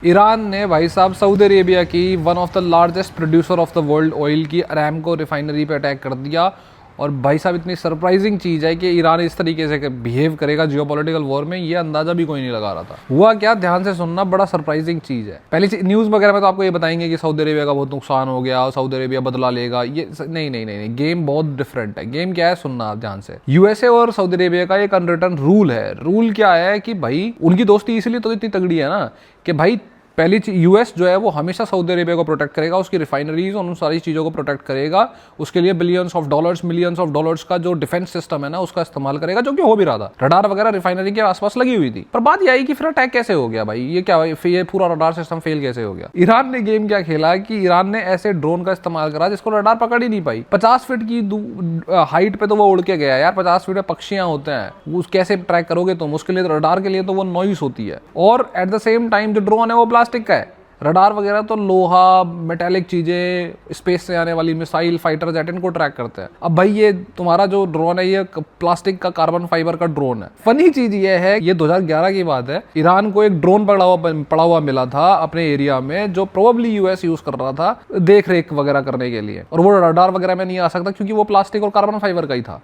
Iran ने भाई साहब सऊदी अरेबिया की one of the largest producer of the world oil की अरामको रिफाइनरी पे अटैक कर दिया। और भाई साहब इतनी सरप्राइजिंग चीज़ है कि ईरान इस तरीके से बिहेव करेगा जियोपॉलिटिकल वॉर में, ये अंदाजा भी कोई नहीं लगा रहा था। हुआ क्या, ध्यान से सुनना, बड़ा सरप्राइजिंग चीज़ है। पहले न्यूज़ वगैरह में तो आपको ये बताएंगे कि सऊदी अरेबिया का बहुत नुकसान हो गया, सऊदी अरेबिया बदला लेगा, ये नहीं, गेम बहुत डिफरेंट है। गेम क्या है, सुनना आप ध्यान से। यूएसए और सऊदी अरेबिया का एक अनरिटन रूल है। रूल क्या है कि भाई उनकी दोस्ती इसलिए तो इतनी तगड़ी है ना कि भाई पहली यूएस जो है वो हमेशा सऊदी अरेबिया को प्रोटेक्ट करेगा, उसकी रिफाइनरीज और उन सारी चीज़ों को प्रोटेक्ट करेगा। उसके लिए मिलियंस ऑफ डॉलर्स का जो डिफेंस सिस्टम है ना उसका इस्तेमाल करेगा, जो कि हो भी रहा था। रडार वगैरह रिफाइनरी के आसपास लगी हुई थी। पर बात यह आई कि फिर अटैक कैसे हो गया भाई, ये क्या, ये पूरा रडार सिस्टम फेल कैसे हो गया। ईरान ने गेम क्या खेला कि ईरान ने ऐसे ड्रोन का इस्तेमाल करा जिसको रडार पकड़ ही नहीं पाई। 50 फीट की हाइट पे तो वो उड़ के गया यार। 50 फीट पे पक्षियां होते हैं, उस कैसे ट्रैक करोगे तुम, उसके लिए रडार के लिए तो वो नॉइस होती है। और एट द सेम टाइम जो ड्रोन है वो प्लास्टिक का है। रडार वगैरह तो लोहा, मेटेलिक चीजें, स्पेस से आने वाली मिसाइल, फाइटर जेट, इनको ट्रैक करते हैं। अब भाई ये तुम्हारा जो ड्रोन है ये प्लास्टिक का, कार्बन फाइबर का ड्रोन है। फनी चीज ये है, ये 2011 की बात है, ईरान को एक ड्रोन पड़ा हुआ मिला था अपने एरिया में, जो प्रोबेबली यूएस यूज कर रहा था देख रेख वगैरह करने के लिए। और वो रडार वगैरह में नहीं आ सकता क्योंकि वो प्लास्टिक और कार्बन फाइबर का ही था।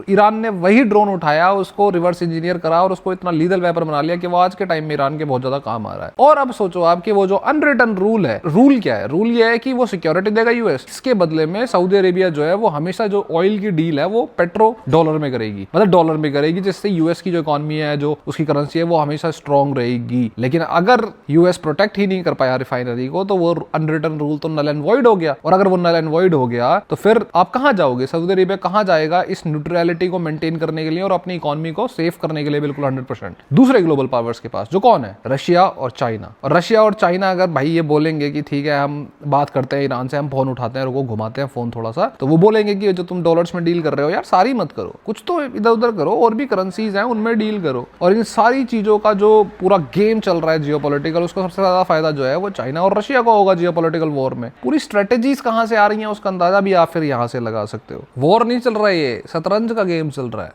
ईरान ने वही ड्रोन उठाया, उसको रिवर्स इंजीनियर करा और उसको इतना लीगल वेपन बना लिया कि वो आज के टाइम में ईरान के बहुत ज्यादा काम आ रहा है। और अब सोचो आपके वो जो अनरिटन रूल है, रूल क्या है, रूल ये है कि वो सिक्योरिटी देगा यूएस, इसके बदले में सऊदी अरेबिया जो है वो हमेशा जो ऑयल की डील है वो पेट्रो डॉलर में करेगी, मतलब डॉलर में करेगी, जिससे यूएस की जो इकोनॉमी है, जो उसकी करेंसी है, वो हमेशा स्ट्रांग रहेगी। लेकिन अगर यूएस प्रोटेक्ट ही नहीं कर पाया रिफाइनरी को तो वो अनरिटन रूल तो नल एंड वॉइड हो गया। और अगर वो नल एंड वॉइड हो गया तो फिर आप कहां जाओगे, सऊदी अरेबिया कहां जाएगा इस न्यूट्रलिटी को मेंटेन करने के लिए और अपनी इकोनॉमी को सेफ करने के लिए? बिल्कुल 100%। दूसरे ग्लोबल पावर्स के पास, जो कौन है, रशिया और चाइना। और रशिया और चाइना अगर भाई ये बोलेंगे कि ठीक है हम बात करते हैं ईरान से, हम फोन उठाते हैं, रुको घुमाते हैं फोन थोड़ा सा, तो वो बोलेंगे कि जो तुम डॉलर्स में डील कर रहे हो यार सारी मत करो, कुछ तो इधर उधर करो, और भी करेंसीज हैं उनमें डील करो। और इन सारी चीजों का जो पूरा गेम चल रहा है जियोपॉलिटिकल, उसको सबसे ज्यादा फायदा जो है वो चाइना और रशिया को होगा जियोपॉलिटिकल वॉर में। पूरी स्ट्रेटेजीज कहां से आ रही हैं उसका अंदाजा भी आप फिर यहां से लगा सकते हो। वॉर नहीं चल रहा है, ये शतरंज का गेम चल रहा है।